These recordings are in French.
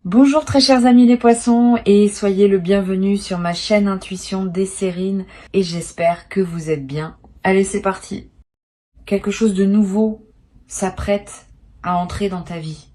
Bonjour très chers amis les poissons et soyez le bienvenu sur ma chaîne Intuition Desserine et j'espère que vous êtes bien. Allez, c'est parti. Quelque chose de nouveau s'apprête à entrer dans ta vie.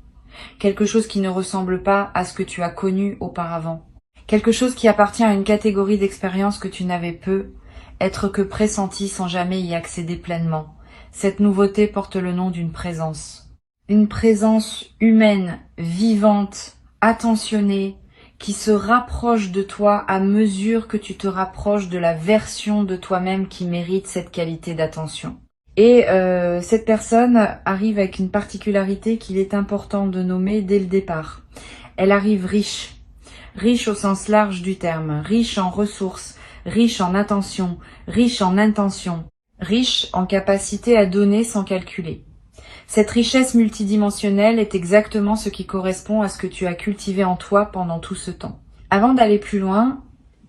Quelque chose qui ne ressemble pas à ce que tu as connu auparavant. Quelque chose qui appartient à une catégorie d'expériences que tu n'avais peu être que pressenti sans jamais y accéder pleinement. Cette nouveauté porte le nom d'une présence. Une présence humaine, vivante, attentionnée, qui se rapproche de toi à mesure que tu te rapproches de la version de toi-même qui mérite cette qualité d'attention. Et cette personne arrive avec une particularité qu'il est important de nommer dès le départ. Elle arrive riche. Riche au sens large du terme, riche en ressources, riche en attention, riche en intention, riche en capacité à donner sans calculer. Cette richesse multidimensionnelle est exactement ce qui correspond à ce que tu as cultivé en toi pendant tout ce temps. Avant d'aller plus loin,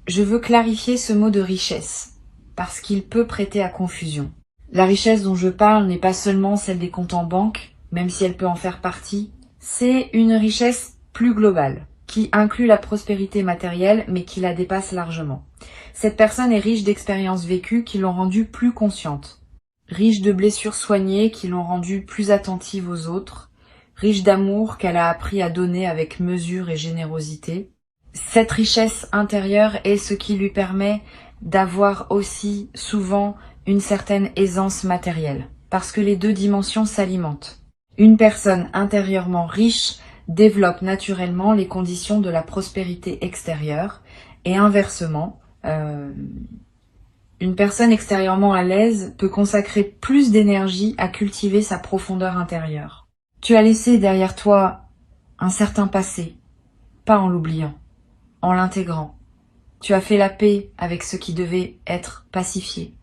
je veux clarifier ce mot de richesse, parce qu'il peut prêter à confusion. La richesse dont je parle n'est pas seulement celle des comptes en banque, même si elle peut en faire partie, c'est une richesse plus globale, qui inclut la prospérité matérielle, mais qui la dépasse largement. Cette personne est riche d'expériences vécues qui l'ont rendue plus consciente. Riche de blessures soignées qui l'ont rendue plus attentive aux autres, riche d'amour qu'elle a appris à donner avec mesure et générosité. Cette richesse intérieure est ce qui lui permet d'avoir aussi souvent une certaine aisance matérielle, parce que les deux dimensions s'alimentent. Une personne intérieurement riche développe naturellement les conditions de la prospérité extérieure, et inversement, une personne extérieurement à l'aise peut consacrer plus d'énergie à cultiver sa profondeur intérieure. Tu as laissé derrière toi un certain passé, pas en l'oubliant, en l'intégrant. Tu as fait la paix avec ce qui devait être pacifié.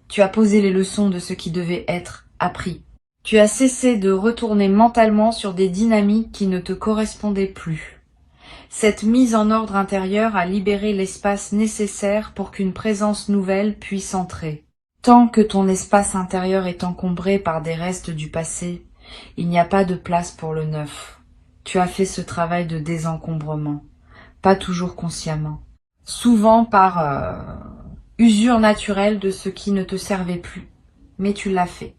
Tu as posé les leçons de ce qui devait être appris. Tu as cessé de retourner mentalement sur des dynamiques qui ne te correspondaient plus. Cette mise en ordre intérieur a libéré l'espace nécessaire pour qu'une présence nouvelle puisse entrer. Tant que ton espace intérieur est encombré par des restes du passé, il n'y a pas de place pour le neuf. Tu as fait ce travail de désencombrement, pas toujours consciemment, souvent par usure naturelle de ce qui ne te servait plus, mais tu l'as fait.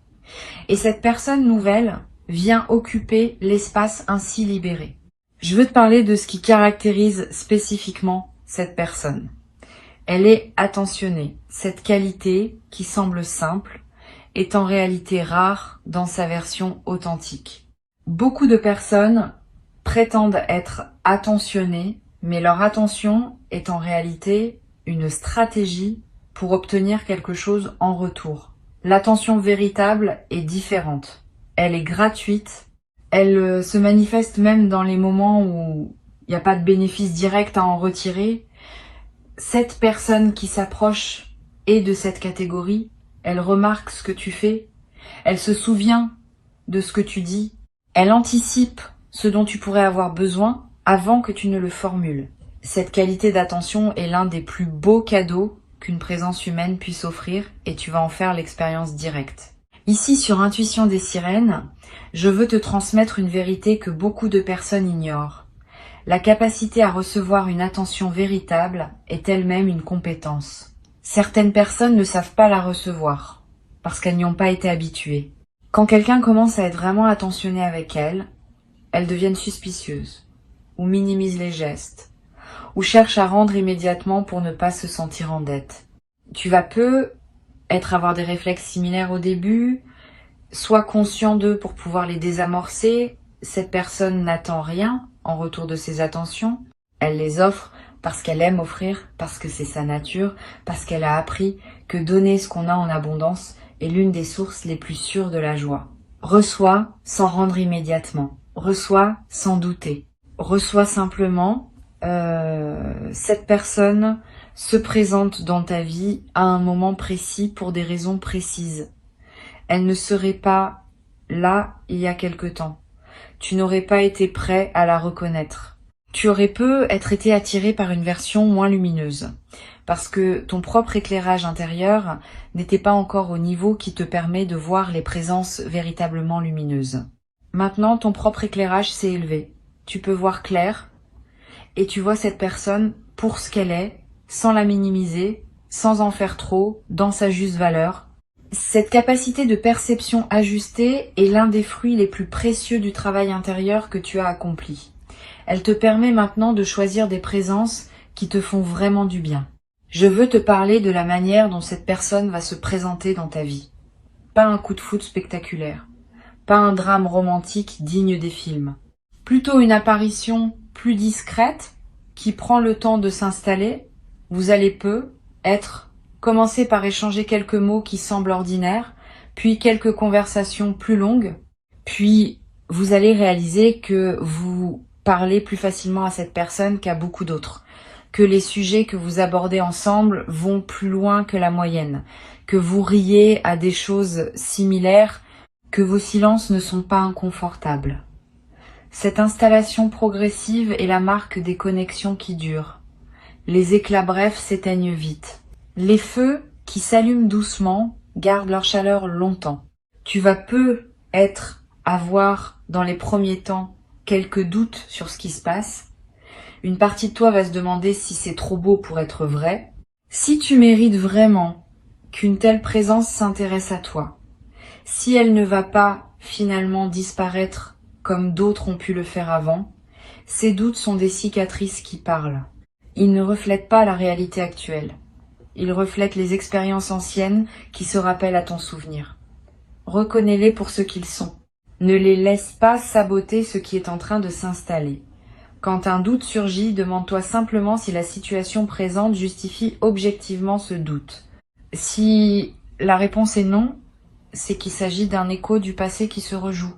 Et cette personne nouvelle vient occuper l'espace ainsi libéré. Je veux te parler de ce qui caractérise spécifiquement cette personne. Elle est attentionnée. Cette qualité, qui semble simple, est en réalité rare dans sa version authentique. Beaucoup de personnes prétendent être attentionnées, mais leur attention est en réalité une stratégie pour obtenir quelque chose en retour. L'attention véritable est différente. Elle est gratuite. Elle se manifeste même dans les moments où il n'y a pas de bénéfice direct à en retirer. Cette personne qui s'approche est de cette catégorie. Elle remarque ce que tu fais. Elle se souvient de ce que tu dis. Elle anticipe ce dont tu pourrais avoir besoin avant que tu ne le formules. Cette qualité d'attention est l'un des plus beaux cadeaux qu'une présence humaine puisse offrir et tu vas en faire l'expérience directe. Ici, sur Intuition des Sirènes, je veux te transmettre une vérité que beaucoup de personnes ignorent. La capacité à recevoir une attention véritable est elle-même une compétence. Certaines personnes ne savent pas la recevoir, parce qu'elles n'y ont pas été habituées. Quand quelqu'un commence à être vraiment attentionné avec elles, elles deviennent suspicieuses, ou minimisent les gestes, ou cherchent à rendre immédiatement pour ne pas se sentir en dette. Tu vas avoir des réflexes similaires au début, sois conscient d'eux pour pouvoir les désamorcer. Cette personne n'attend rien en retour de ses attentions. Elle les offre parce qu'elle aime offrir, parce que c'est sa nature, parce qu'elle a appris que donner ce qu'on a en abondance est l'une des sources les plus sûres de la joie. Reçois sans rendre immédiatement. Reçois sans douter. Reçois simplement. Cette personne se présente dans ta vie à un moment précis pour des raisons précises. Elle ne serait pas là il y a quelque temps. Tu n'aurais pas été prêt à la reconnaître. Tu aurais être été attiré par une version moins lumineuse, parce que ton propre éclairage intérieur n'était pas encore au niveau qui te permet de voir les présences véritablement lumineuses. Maintenant, ton propre éclairage s'est élevé. Tu peux voir clair, et tu vois cette personne pour ce qu'elle est, sans la minimiser, sans en faire trop, dans sa juste valeur. Cette capacité de perception ajustée est l'un des fruits les plus précieux du travail intérieur que tu as accompli. Elle te permet maintenant de choisir des présences qui te font vraiment du bien. Je veux te parler de la manière dont cette personne va se présenter dans ta vie. Pas un coup de foudre spectaculaire, pas un drame romantique digne des films. Plutôt une apparition plus discrète qui prend le temps de s'installer. Vous allez commencer par échanger quelques mots qui semblent ordinaires, puis quelques conversations plus longues, puis vous allez réaliser que vous parlez plus facilement à cette personne qu'à beaucoup d'autres, que les sujets que vous abordez ensemble vont plus loin que la moyenne, que vous riez à des choses similaires, que vos silences ne sont pas inconfortables. Cette installation progressive est la marque des connexions qui durent. Les éclats brefs s'éteignent vite. Les feux qui s'allument doucement gardent leur chaleur longtemps. Tu vas avoir dans les premiers temps quelques doutes sur ce qui se passe. Une partie de toi va se demander si c'est trop beau pour être vrai. Si tu mérites vraiment qu'une telle présence s'intéresse à toi, si elle ne va pas finalement disparaître comme d'autres ont pu le faire avant, ces doutes sont des cicatrices qui parlent. Ils ne reflètent pas la réalité actuelle. Ils reflètent les expériences anciennes qui se rappellent à ton souvenir. Reconnais-les pour ce qu'ils sont. Ne les laisse pas saboter ce qui est en train de s'installer. Quand un doute surgit, demande-toi simplement si la situation présente justifie objectivement ce doute. Si la réponse est non, c'est qu'il s'agit d'un écho du passé qui se rejoue.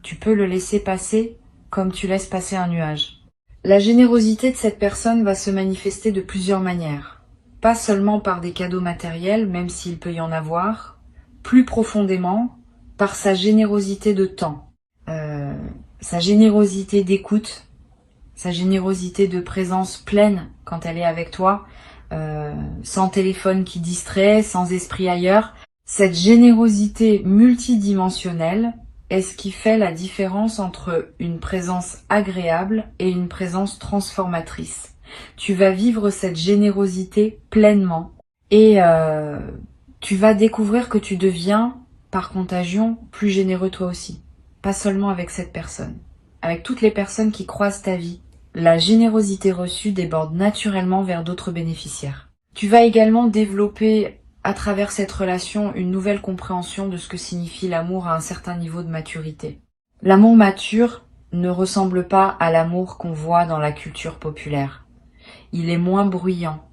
Tu peux le laisser passer comme tu laisses passer un nuage. La générosité de cette personne va se manifester de plusieurs manières. Pas seulement par des cadeaux matériels, même s'il peut y en avoir, plus profondément par sa générosité de temps, sa générosité d'écoute, sa générosité de présence pleine quand elle est avec toi, sans téléphone qui distrait, sans esprit ailleurs. Cette générosité multidimensionnelle est ce qui fait la différence entre une présence agréable et une présence transformatrice. Tu vas vivre cette générosité pleinement et tu vas découvrir que tu deviens, par contagion, plus généreux toi aussi. Pas seulement avec cette personne, avec toutes les personnes qui croisent ta vie. La générosité reçue déborde naturellement vers d'autres bénéficiaires. Tu vas également développer à travers cette relation une nouvelle compréhension de ce que signifie l'amour à un certain niveau de maturité. L'amour mature ne ressemble pas à l'amour qu'on voit dans la culture populaire. Il est moins bruyant,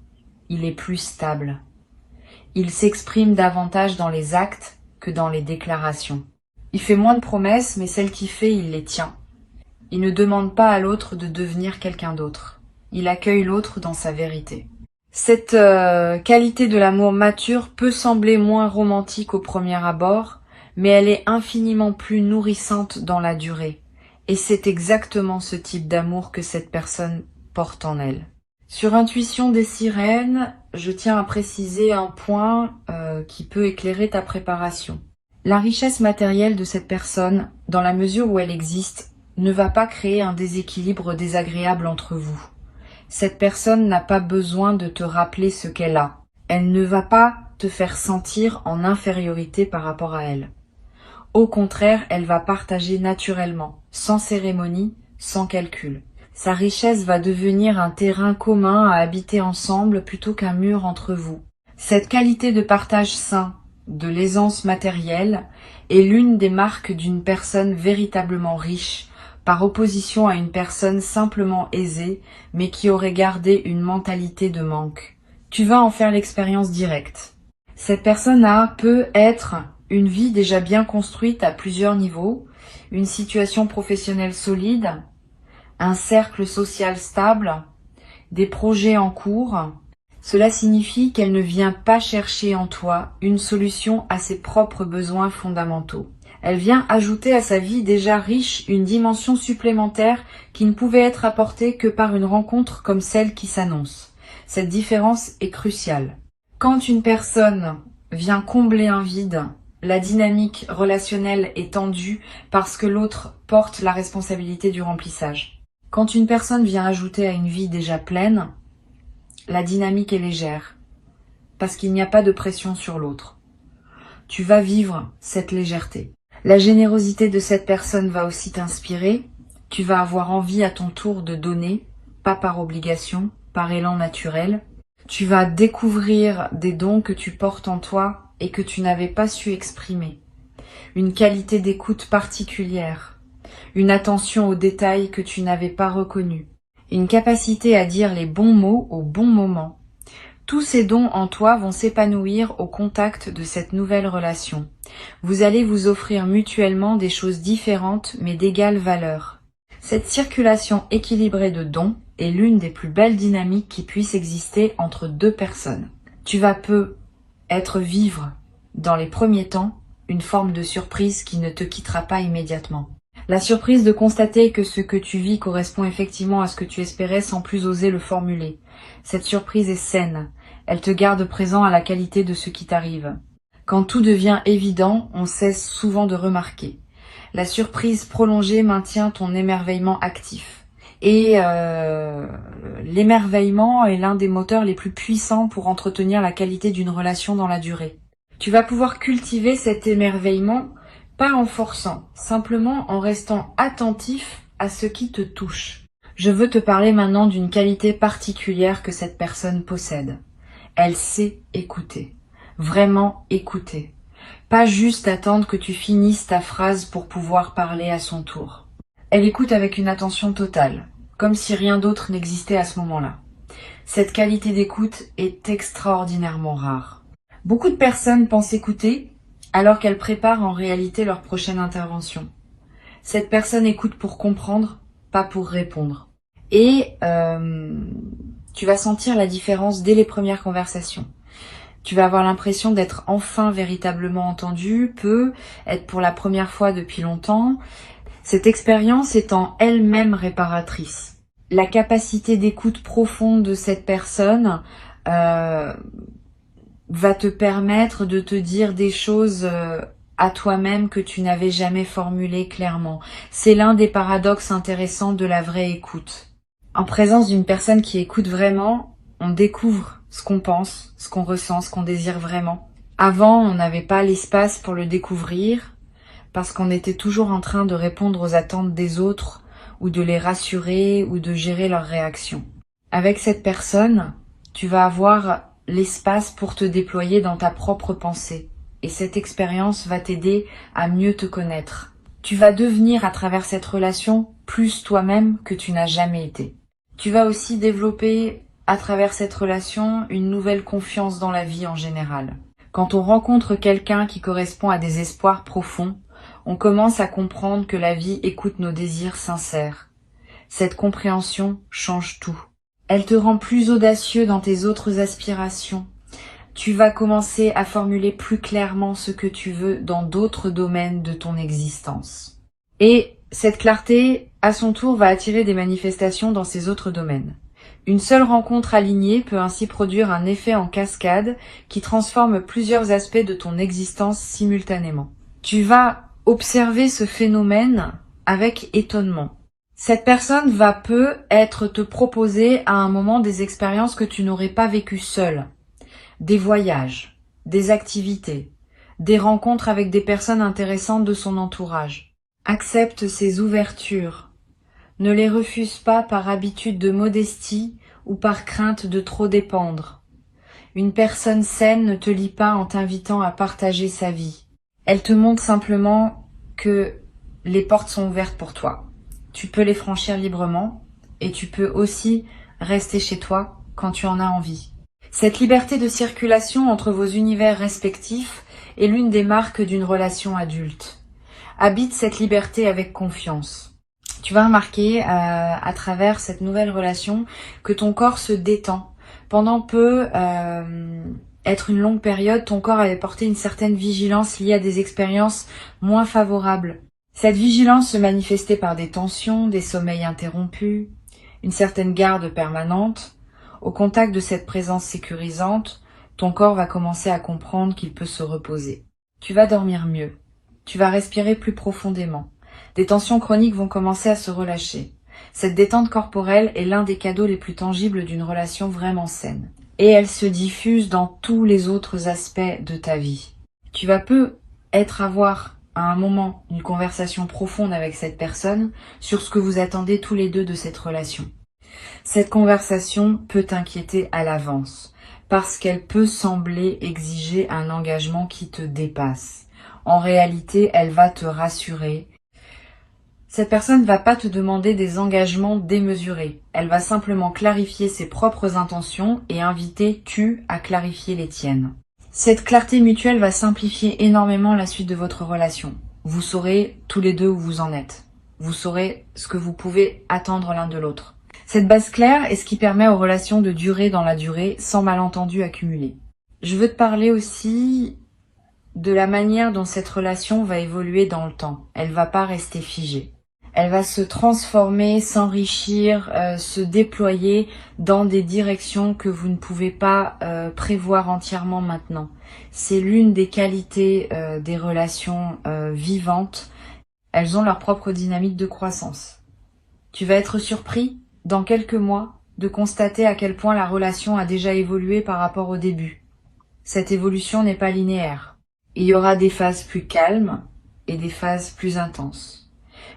il est plus stable. Il s'exprime davantage dans les actes que dans les déclarations. Il fait moins de promesses, mais celles qu'il fait, il les tient. Il ne demande pas à l'autre de devenir quelqu'un d'autre. Il accueille l'autre dans sa vérité. Cette qualité de l'amour mature peut sembler moins romantique au premier abord, mais elle est infiniment plus nourrissante dans la durée. Et c'est exactement ce type d'amour que cette personne porte en elle. Sur Intuition des sirènes, je tiens à préciser un point qui peut éclairer ta préparation. La richesse matérielle de cette personne, dans la mesure où elle existe, ne va pas créer un déséquilibre désagréable entre vous. Cette personne n'a pas besoin de te rappeler ce qu'elle a. Elle ne va pas te faire sentir en infériorité par rapport à elle. Au contraire, elle va partager naturellement, sans cérémonie, sans calcul. Sa richesse va devenir un terrain commun à habiter ensemble plutôt qu'un mur entre vous. Cette qualité de partage sain, de l'aisance matérielle, est l'une des marques d'une personne véritablement riche, par opposition à une personne simplement aisée, mais qui aurait gardé une mentalité de manque. Tu vas en faire l'expérience directe. Cette personne peut être une vie déjà bien construite à plusieurs niveaux, une situation professionnelle solide, un cercle social stable, des projets en cours. Cela signifie qu'elle ne vient pas chercher en toi une solution à ses propres besoins fondamentaux. Elle vient ajouter à sa vie déjà riche une dimension supplémentaire qui ne pouvait être apportée que par une rencontre comme celle qui s'annonce. Cette différence est cruciale. Quand une personne vient combler un vide, la dynamique relationnelle est tendue parce que l'autre porte la responsabilité du remplissage. Quand une personne vient ajouter à une vie déjà pleine, la dynamique est légère, parce qu'il n'y a pas de pression sur l'autre. Tu vas vivre cette légèreté. La générosité de cette personne va aussi t'inspirer. Tu vas avoir envie à ton tour de donner, pas par obligation, par élan naturel. Tu vas découvrir des dons que tu portes en toi et que tu n'avais pas su exprimer. Une qualité d'écoute particulière, une attention aux détails que tu n'avais pas reconnus, une capacité à dire les bons mots au bon moment. Tous ces dons en toi vont s'épanouir au contact de cette nouvelle relation. Vous allez vous offrir mutuellement des choses différentes mais d'égale valeur. Cette circulation équilibrée de dons est l'une des plus belles dynamiques qui puissent exister entre deux personnes. Tu vas vivre dans les premiers temps une forme de surprise qui ne te quittera pas immédiatement. La surprise de constater que ce que tu vis correspond effectivement à ce que tu espérais sans plus oser le formuler. Cette surprise est saine. Elle te garde présent à la qualité de ce qui t'arrive. Quand tout devient évident, on cesse souvent de remarquer. La surprise prolongée maintient ton émerveillement actif. Et l'émerveillement est l'un des moteurs les plus puissants pour entretenir la qualité d'une relation dans la durée. Tu vas pouvoir cultiver cet émerveillement pas en forçant, simplement en restant attentif à ce qui te touche. Je veux te parler maintenant d'une qualité particulière que cette personne possède. Elle sait écouter, vraiment écouter. Pas juste attendre que tu finisses ta phrase pour pouvoir parler à son tour. Elle écoute avec une attention totale, comme si rien d'autre n'existait à ce moment-là. Cette qualité d'écoute est extraordinairement rare. Beaucoup de personnes pensent écouter alors qu'elles préparent en réalité leur prochaine intervention. Cette personne écoute pour comprendre, pas pour répondre. Et tu vas sentir la différence dès les premières conversations. Tu vas avoir l'impression d'être enfin véritablement entendu, être pour la première fois depuis longtemps. Cette expérience est en elle-même réparatrice. La capacité d'écoute profonde de cette personne va te permettre de te dire des choses à toi-même que tu n'avais jamais formulées clairement. C'est l'un des paradoxes intéressants de la vraie écoute. En présence d'une personne qui écoute vraiment, on découvre ce qu'on pense, ce qu'on ressent, ce qu'on désire vraiment. Avant, on n'avait pas l'espace pour le découvrir parce qu'on était toujours en train de répondre aux attentes des autres ou de les rassurer ou de gérer leurs réactions. Avec cette personne, tu vas avoir l'espace pour te déployer dans ta propre pensée. Et cette expérience va t'aider à mieux te connaître. Tu vas devenir à travers cette relation plus toi-même que tu n'as jamais été. Tu vas aussi développer à travers cette relation une nouvelle confiance dans la vie en général. Quand on rencontre quelqu'un qui correspond à des espoirs profonds, on commence à comprendre que la vie écoute nos désirs sincères. Cette compréhension change tout. Elle te rend plus audacieux dans tes autres aspirations. Tu vas commencer à formuler plus clairement ce que tu veux dans d'autres domaines de ton existence. Et cette clarté, à son tour, va attirer des manifestations dans ces autres domaines. Une seule rencontre alignée peut ainsi produire un effet en cascade qui transforme plusieurs aspects de ton existence simultanément. Tu vas observer ce phénomène avec étonnement. Cette personne va peut-être te proposer à un moment des expériences que tu n'aurais pas vécues seule. Des voyages, des activités, des rencontres avec des personnes intéressantes de son entourage. Accepte ces ouvertures. Ne les refuse pas par habitude de modestie ou par crainte de trop dépendre. Une personne saine ne te lie pas en t'invitant à partager sa vie. Elle te montre simplement que les portes sont ouvertes pour toi. Tu peux les franchir librement et tu peux aussi rester chez toi quand tu en as envie. Cette liberté de circulation entre vos univers respectifs est l'une des marques d'une relation adulte. Habite cette liberté avec confiance. Tu vas remarquer à travers cette nouvelle relation que ton corps se détend. Pendant être une longue période, ton corps avait porté une certaine vigilance liée à des expériences moins favorables. Cette vigilance se manifestait par des tensions, des sommeils interrompus, une certaine garde permanente. Au contact de cette présence sécurisante, ton corps va commencer à comprendre qu'il peut se reposer. Tu vas dormir mieux. Tu vas respirer plus profondément. Des tensions chroniques vont commencer à se relâcher. Cette détente corporelle est l'un des cadeaux les plus tangibles d'une relation vraiment saine. Et elle se diffuse dans tous les autres aspects de ta vie. Tu vas avoir à un moment une conversation profonde avec cette personne sur ce que vous attendez tous les deux de cette relation. Cette conversation peut t'inquiéter à l'avance, parce qu'elle peut sembler exiger un engagement qui te dépasse. En réalité, elle va te rassurer. Cette personne ne va pas te demander des engagements démesurés. Elle va simplement clarifier ses propres intentions et inviter tu à clarifier les tiennes. Cette clarté mutuelle va simplifier énormément la suite de votre relation. Vous saurez tous les deux où vous en êtes. Vous saurez ce que vous pouvez attendre l'un de l'autre. Cette base claire est ce qui permet aux relations de durer dans la durée sans malentendus accumulés. Je veux te parler aussi de la manière dont cette relation va évoluer dans le temps. Elle va pas rester figée. Elle va se transformer, s'enrichir, se déployer dans des directions que vous ne pouvez pas prévoir entièrement maintenant. C'est l'une des qualités des relations vivantes. Elles ont leur propre dynamique de croissance. Tu vas être surpris, dans quelques mois, de constater à quel point la relation a déjà évolué par rapport au début. Cette évolution n'est pas linéaire. Il y aura des phases plus calmes et des phases plus intenses.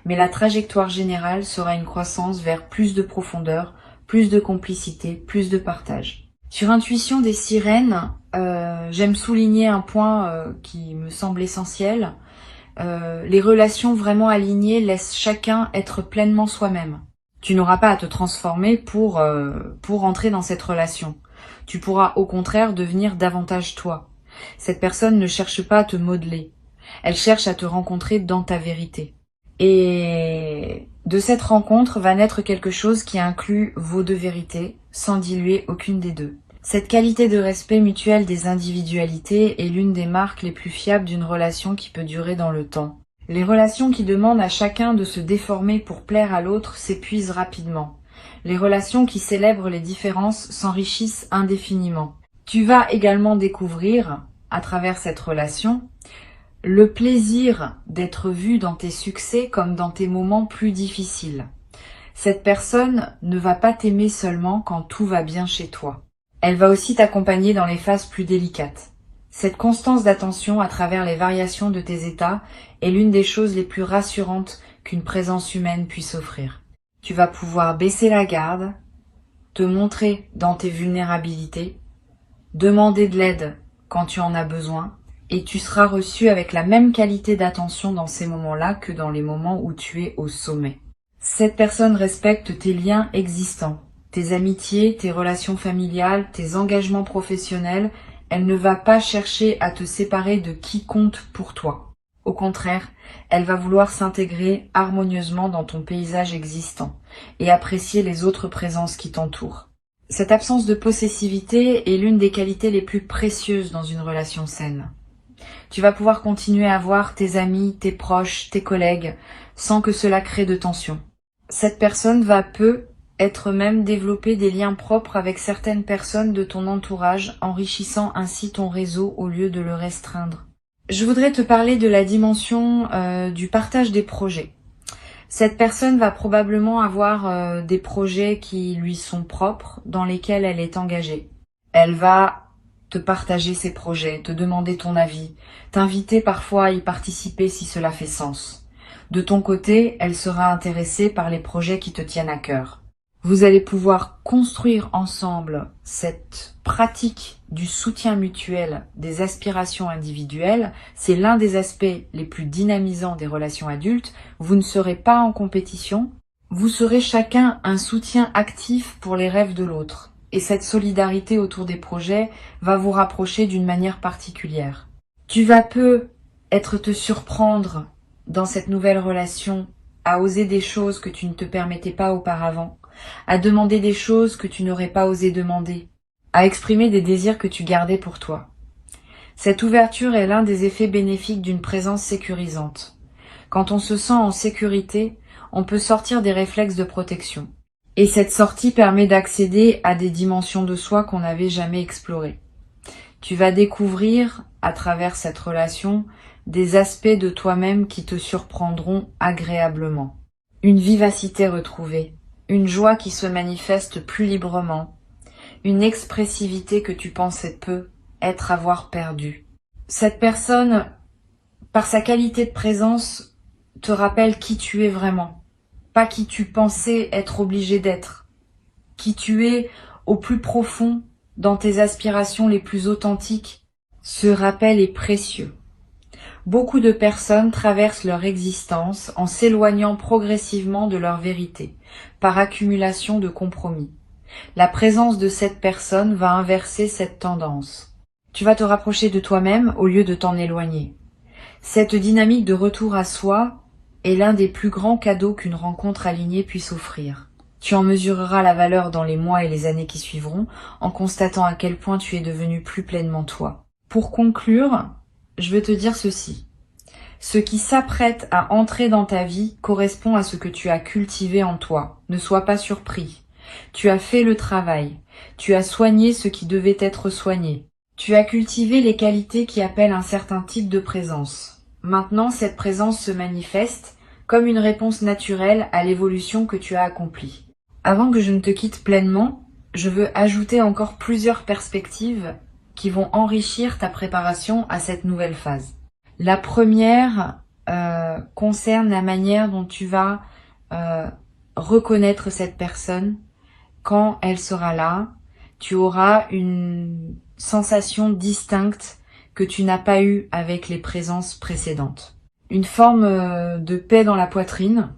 Mais la trajectoire générale sera une croissance vers plus de profondeur, plus de complicité, plus de partage. Sur Intuition des sirènes, j'aime souligner un point qui me semble essentiel. Les relations vraiment alignées laissent chacun être pleinement soi-même. Tu n'auras pas à te transformer pour entrer dans cette relation. Tu pourras au contraire devenir davantage toi. Cette personne ne cherche pas à te modeler. Elle cherche à te rencontrer dans ta vérité. Et de cette rencontre va naître quelque chose qui inclut vos deux vérités, sans diluer aucune des deux. Cette qualité de respect mutuel des individualités est l'une des marques les plus fiables d'une relation qui peut durer dans le temps. Les relations qui demandent à chacun de se déformer pour plaire à l'autre s'épuisent rapidement. Les relations qui célèbrent les différences s'enrichissent indéfiniment. Tu vas également découvrir, à travers cette relation, le plaisir d'être vu dans tes succès comme dans tes moments plus difficiles. Cette personne ne va pas t'aimer seulement quand tout va bien chez toi. Elle va aussi t'accompagner dans les phases plus délicates. Cette constance d'attention à travers les variations de tes états est l'une des choses les plus rassurantes qu'une présence humaine puisse offrir. Tu vas pouvoir baisser la garde, te montrer dans tes vulnérabilités, demander de l'aide quand tu en as besoin, et tu seras reçu avec la même qualité d'attention dans ces moments-là que dans les moments où tu es au sommet. Cette personne respecte tes liens existants, tes amitiés, tes relations familiales, tes engagements professionnels. Elle ne va pas chercher à te séparer de qui compte pour toi. Au contraire, elle va vouloir s'intégrer harmonieusement dans ton paysage existant et apprécier les autres présences qui t'entourent. Cette absence de possessivité est l'une des qualités les plus précieuses dans une relation saine. Tu vas pouvoir continuer à voir tes amis, tes proches, tes collègues, sans que cela crée de tension. Cette personne va être même développer des liens propres avec certaines personnes de ton entourage, enrichissant ainsi ton réseau au lieu de le restreindre. Je voudrais te parler de la dimension du partage des projets. Cette personne va probablement avoir des projets qui lui sont propres, dans lesquels elle est engagée. Elle va te partager ses projets, te demander ton avis, t'inviter parfois à y participer si cela fait sens. De ton côté, elle sera intéressée par les projets qui te tiennent à cœur. Vous allez pouvoir construire ensemble cette pratique du soutien mutuel des aspirations individuelles. C'est l'un des aspects les plus dynamisants des relations adultes. Vous ne serez pas en compétition, vous serez chacun un soutien actif pour les rêves de l'autre. Et cette solidarité autour des projets va vous rapprocher d'une manière particulière. Tu vas te surprendre dans cette nouvelle relation à oser des choses que tu ne te permettais pas auparavant, à demander des choses que tu n'aurais pas osé demander, à exprimer des désirs que tu gardais pour toi. Cette ouverture est l'un des effets bénéfiques d'une présence sécurisante. Quand on se sent en sécurité, on peut sortir des réflexes de protection. Et cette sortie permet d'accéder à des dimensions de soi qu'on n'avait jamais explorées. Tu vas découvrir, à travers cette relation, des aspects de toi-même qui te surprendront agréablement. une vivacité retrouvée, une joie qui se manifeste plus librement, une expressivité que tu pensais peu avoir perdue. Cette personne, par sa qualité de présence, te rappelle qui tu es vraiment, pas qui tu pensais être obligé d'être, qui tu es au plus profond dans tes aspirations les plus authentiques. Ce rappel est précieux. Beaucoup de personnes traversent leur existence en s'éloignant progressivement de leur vérité, par accumulation de compromis. La présence de cette personne va inverser cette tendance. Tu vas te rapprocher de toi-même au lieu de t'en éloigner. Cette dynamique de retour à soi est l'un des plus grands cadeaux qu'une rencontre alignée puisse offrir. Tu en mesureras la valeur dans les mois et les années qui suivront, en constatant à quel point tu es devenu plus pleinement toi. Pour conclure, je veux te dire ceci. Ce qui s'apprête à entrer dans ta vie correspond à ce que tu as cultivé en toi. Ne sois pas surpris. Tu as fait le travail. Tu as soigné ce qui devait être soigné. Tu as cultivé les qualités qui appellent un certain type de présence. Maintenant, cette présence se manifeste comme une réponse naturelle à l'évolution que tu as accomplie. Avant que je ne te quitte pleinement, je veux ajouter encore plusieurs perspectives qui vont enrichir ta préparation à cette nouvelle phase. La première concerne la manière dont tu vas reconnaître cette personne. Quand elle sera là, tu auras une sensation distincte que tu n'as pas eue avec les présences précédentes. Une forme de paix dans la poitrine,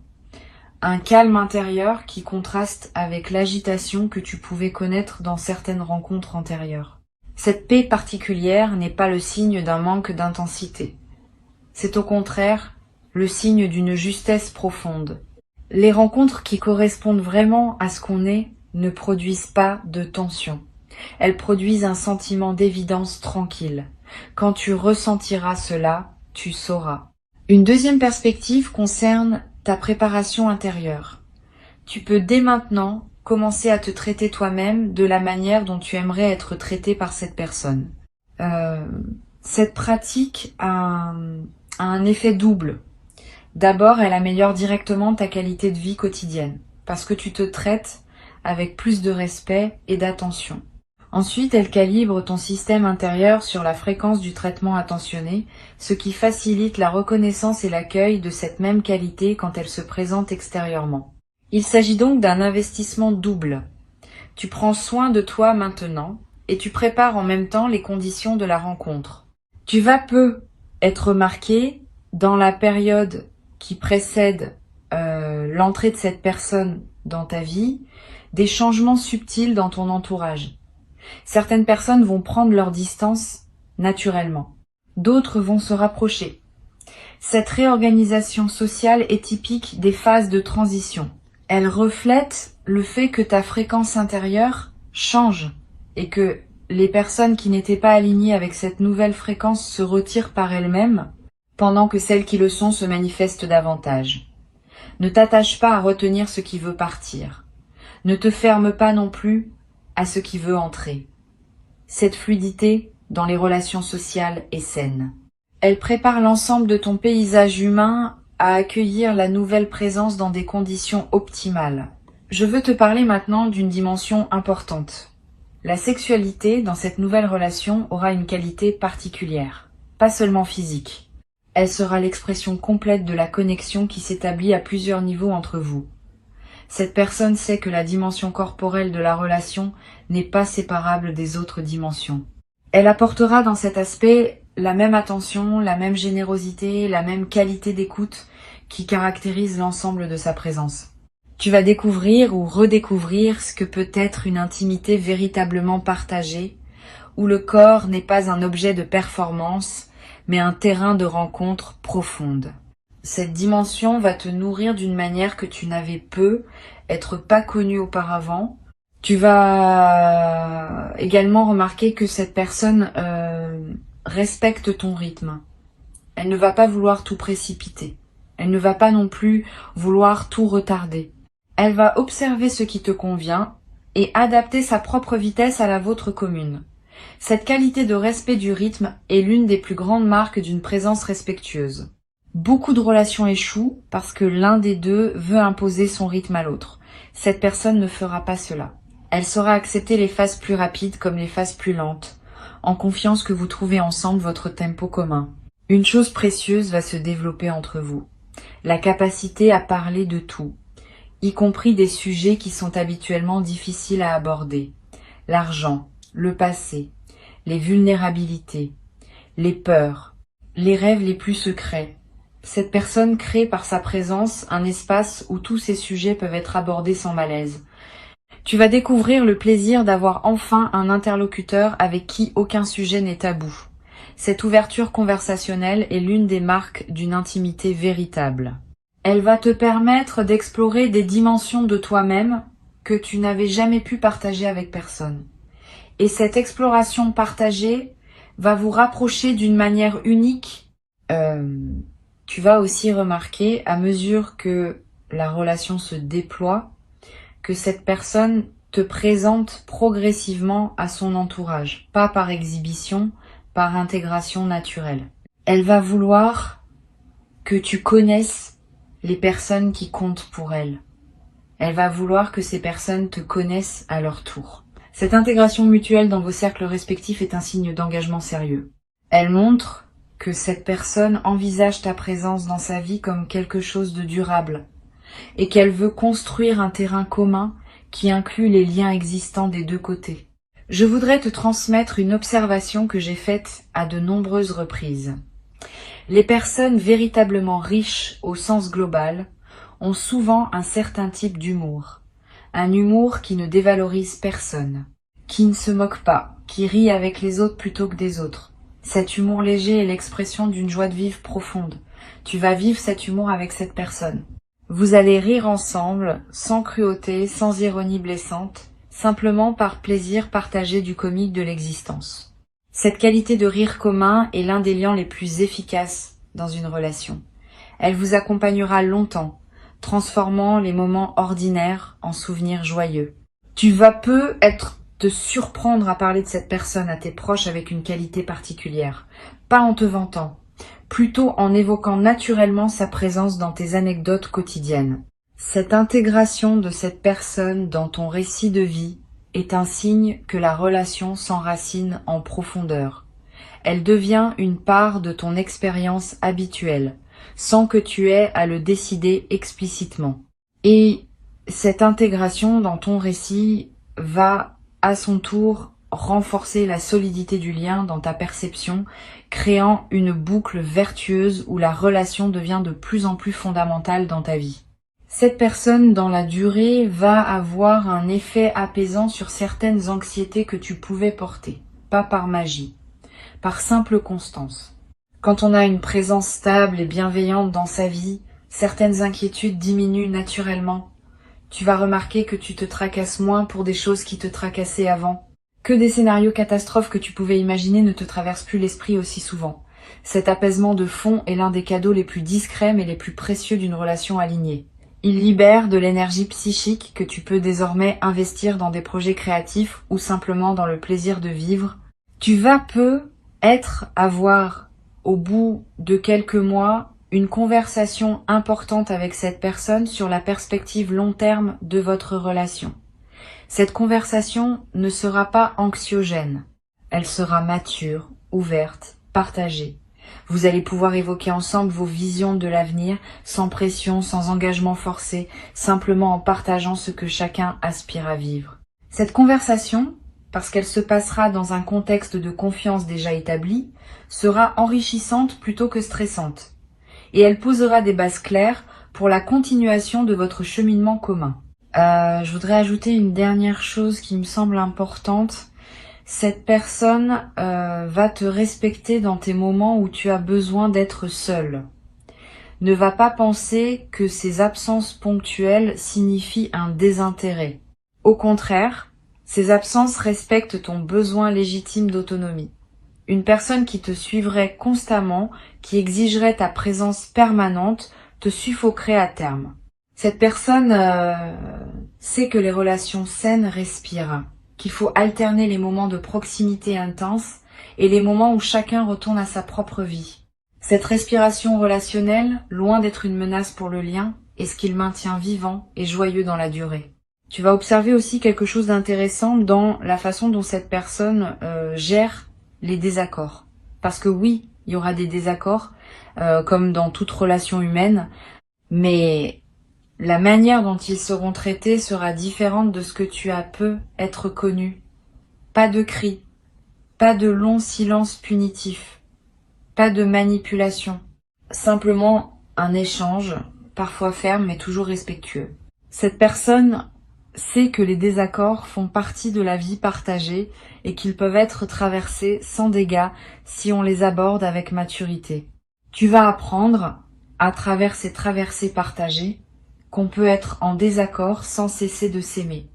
un calme intérieur qui contraste avec l'agitation que tu pouvais connaître dans certaines rencontres antérieures. Cette paix particulière n'est pas le signe d'un manque d'intensité. C'est au contraire le signe d'une justesse profonde. Les rencontres qui correspondent vraiment à ce qu'on est ne produisent pas de tension. Elles produisent un sentiment d'évidence tranquille. Quand tu ressentiras cela, tu sauras. Une deuxième perspective concerne ta préparation intérieure. Tu peux dès maintenant commencer à te traiter toi-même de la manière dont tu aimerais être traité par cette personne. Cette pratique a un effet double. D'abord, elle améliore directement ta qualité de vie quotidienne, parce que tu te traites avec plus de respect et d'attention. Ensuite, elle calibre ton système intérieur sur la fréquence du traitement attentionné, ce qui facilite la reconnaissance et l'accueil de cette même qualité quand elle se présente extérieurement. Il s'agit donc d'un investissement double. Tu prends soin de toi maintenant et tu prépares en même temps les conditions de la rencontre. Tu vas peu être marqué dans la période qui précède l'entrée de cette personne dans ta vie, des changements subtils dans ton entourage. Certaines personnes vont prendre leur distance naturellement. D'autres vont se rapprocher. Cette réorganisation sociale est typique des phases de transition. Elle reflète le fait que ta fréquence intérieure change et que les personnes qui n'étaient pas alignées avec cette nouvelle fréquence se retirent par elles-mêmes, pendant que celles qui le sont se manifestent davantage. Ne t'attache pas à retenir ce qui veut partir. Ne te ferme pas non plus à ce qui veut entrer. Cette fluidité dans les relations sociales est saine. Elle prépare l'ensemble de ton paysage humain à accueillir la nouvelle présence dans des conditions optimales. Je veux te parler maintenant d'une dimension importante. La sexualité dans cette nouvelle relation aura une qualité particulière, pas seulement physique. Elle sera l'expression complète de la connexion qui s'établit à plusieurs niveaux entre vous. Cette personne sait que la dimension corporelle de la relation n'est pas séparable des autres dimensions. Elle apportera dans cet aspect la même attention, la même générosité, la même qualité d'écoute qui caractérise l'ensemble de sa présence. Tu vas découvrir ou redécouvrir ce que peut être une intimité véritablement partagée, où le corps n'est pas un objet de performance, mais un terrain de rencontre profonde. Cette dimension va te nourrir d'une manière que tu n'avais être pas connu auparavant. Tu vas également remarquer que cette personne respecte ton rythme. Elle ne va pas vouloir tout précipiter. Elle ne va pas non plus vouloir tout retarder. Elle va observer ce qui te convient et adapter sa propre vitesse à la vôtre commune. Cette qualité de respect du rythme est l'une des plus grandes marques d'une présence respectueuse. Beaucoup de relations échouent parce que l'un des deux veut imposer son rythme à l'autre. Cette personne ne fera pas cela. Elle saura accepter les phases plus rapides comme les phases plus lentes, en confiance que vous trouvez ensemble votre tempo commun. Une chose précieuse va se développer entre vous. La capacité à parler de tout, y compris des sujets qui sont habituellement difficiles à aborder. L'argent, le passé, les vulnérabilités, les peurs, les rêves les plus secrets. Cette personne crée par sa présence un espace où tous ces sujets peuvent être abordés sans malaise. Tu vas découvrir le plaisir d'avoir enfin un interlocuteur avec qui aucun sujet n'est tabou. Cette ouverture conversationnelle est l'une des marques d'une intimité véritable. Elle va te permettre d'explorer des dimensions de toi-même que tu n'avais jamais pu partager avec personne. Et cette exploration partagée va vous rapprocher d'une manière unique. Tu vas aussi remarquer, à mesure que la relation se déploie, que cette personne te présente progressivement à son entourage, pas par exhibition, par intégration naturelle. Elle va vouloir que tu connaisses les personnes qui comptent pour elle. Elle va vouloir que ces personnes te connaissent à leur tour. Cette intégration mutuelle dans vos cercles respectifs est un signe d'engagement sérieux. Elle montre que cette personne envisage ta présence dans sa vie comme quelque chose de durable et qu'elle veut construire un terrain commun qui inclut les liens existants des deux côtés. Je voudrais te transmettre une observation que j'ai faite à de nombreuses reprises. Les personnes véritablement riches au sens global ont souvent un certain type d'humour. Un humour qui ne dévalorise personne, qui ne se moque pas, qui rit avec les autres plutôt que des autres. Cet humour léger est l'expression d'une joie de vivre profonde. Tu vas vivre cet humour avec cette personne. Vous allez rire ensemble, sans cruauté, sans ironie blessante, simplement par plaisir partagé du comique de l'existence. Cette qualité de rire commun est l'un des liens les plus efficaces dans une relation. Elle vous accompagnera longtemps, transformant les moments ordinaires en souvenirs joyeux. Tu vas te surprendre à parler de cette personne à tes proches avec une qualité particulière, pas en te vantant, plutôt en évoquant naturellement sa présence dans tes anecdotes quotidiennes. Cette intégration de cette personne dans ton récit de vie est un signe que la relation s'enracine en profondeur. Elle devient une part de ton expérience habituelle, sans que tu aies à le décider explicitement. Et cette intégration dans ton récit va, à son tour, renforcer la solidité du lien dans ta perception, créant une boucle vertueuse où la relation devient de plus en plus fondamentale dans ta vie. Cette personne, dans la durée, va avoir un effet apaisant sur certaines anxiétés que tu pouvais porter, pas par magie, par simple constance. Quand on a une présence stable et bienveillante dans sa vie, certaines inquiétudes diminuent naturellement. Tu vas remarquer que tu te tracasses moins pour des choses qui te tracassaient avant, que des scénarios catastrophes que tu pouvais imaginer ne te traversent plus l'esprit aussi souvent. Cet apaisement de fond est l'un des cadeaux les plus discrets mais les plus précieux d'une relation alignée. Il libère de l'énergie psychique que tu peux désormais investir dans des projets créatifs ou simplement dans le plaisir de vivre. Tu vas avoir, au bout de quelques mois, une conversation importante avec cette personne sur la perspective long terme de votre relation. Cette conversation ne sera pas anxiogène. Elle sera mature, ouverte, partagée. Vous allez pouvoir évoquer ensemble vos visions de l'avenir, sans pression, sans engagement forcé, simplement en partageant ce que chacun aspire à vivre. Cette conversation, parce qu'elle se passera dans un contexte de confiance déjà établi, sera enrichissante plutôt que stressante. Et elle posera des bases claires pour la continuation de votre cheminement commun. Je voudrais ajouter une dernière chose qui me semble importante. Cette personne va te respecter dans tes moments où tu as besoin d'être seul. Ne va pas penser que ces absences ponctuelles signifient un désintérêt. Au contraire, ces absences respectent ton besoin légitime d'autonomie. Une personne qui te suivrait constamment, qui exigerait ta présence permanente, te suffoquerait à terme. Cette personne sait que les relations saines respirent, qu'il faut alterner les moments de proximité intense et les moments où chacun retourne à sa propre vie. Cette respiration relationnelle, loin d'être une menace pour le lien, est ce qui le maintient vivant et joyeux dans la durée. Tu vas observer aussi quelque chose d'intéressant dans la façon dont cette personne gère les désaccords. Parce que oui, il y aura des désaccords, comme dans toute relation humaine, mais la manière dont ils seront traités sera différente de ce que tu as peu être connu. Pas de cris, pas de longs silences punitifs, pas de manipulation. Simplement un échange, parfois ferme mais toujours respectueux. Cette personne sait que les désaccords font partie de la vie partagée et qu'ils peuvent être traversés sans dégâts si on les aborde avec maturité. Tu vas apprendre, à travers ces traversées partagées, qu'on peut être en désaccord sans cesser de s'aimer.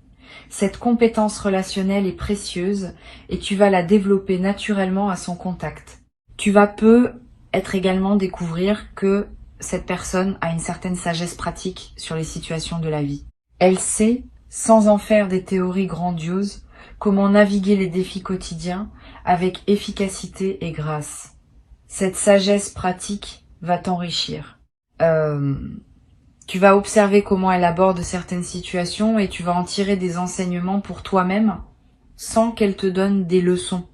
Cette compétence relationnelle est précieuse et tu vas la développer naturellement à son contact. Tu vas peu être également découvrir que cette personne a une certaine sagesse pratique sur les situations de la vie. Elle sait, sans en faire des théories grandioses, comment naviguer les défis quotidiens avec efficacité et grâce. Cette sagesse pratique va t'enrichir. Tu vas observer comment elle aborde certaines situations et tu vas en tirer des enseignements pour toi-même sans qu'elle te donne des leçons,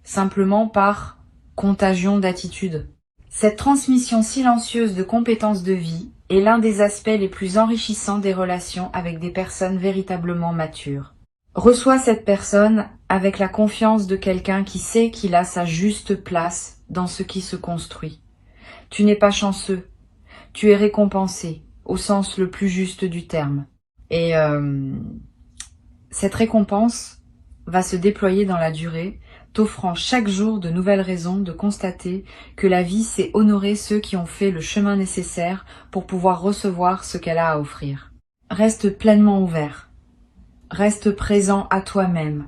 simplement par contagion d'attitude. Cette transmission silencieuse de compétences de vie est l'un des aspects les plus enrichissants des relations avec des personnes véritablement matures. Reçois cette personne avec la confiance de quelqu'un qui sait qu'il a sa juste place dans ce qui se construit. Tu n'es pas chanceux, tu es récompensé, au sens le plus juste du terme. Et cette récompense va se déployer dans la durée, t'offrant chaque jour de nouvelles raisons de constater que la vie sait honorer ceux qui ont fait le chemin nécessaire pour pouvoir recevoir ce qu'elle a à offrir. Reste pleinement ouvert, reste présent à toi-même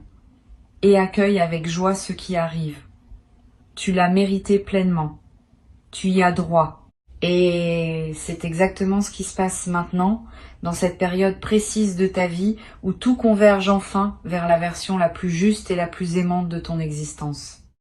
et accueille avec joie ce qui arrive. Tu l'as mérité pleinement, tu y as droit. Et c'est exactement ce qui se passe maintenant, dans cette période précise de ta vie où tout converge enfin vers la version la plus juste et la plus aimante de ton existence.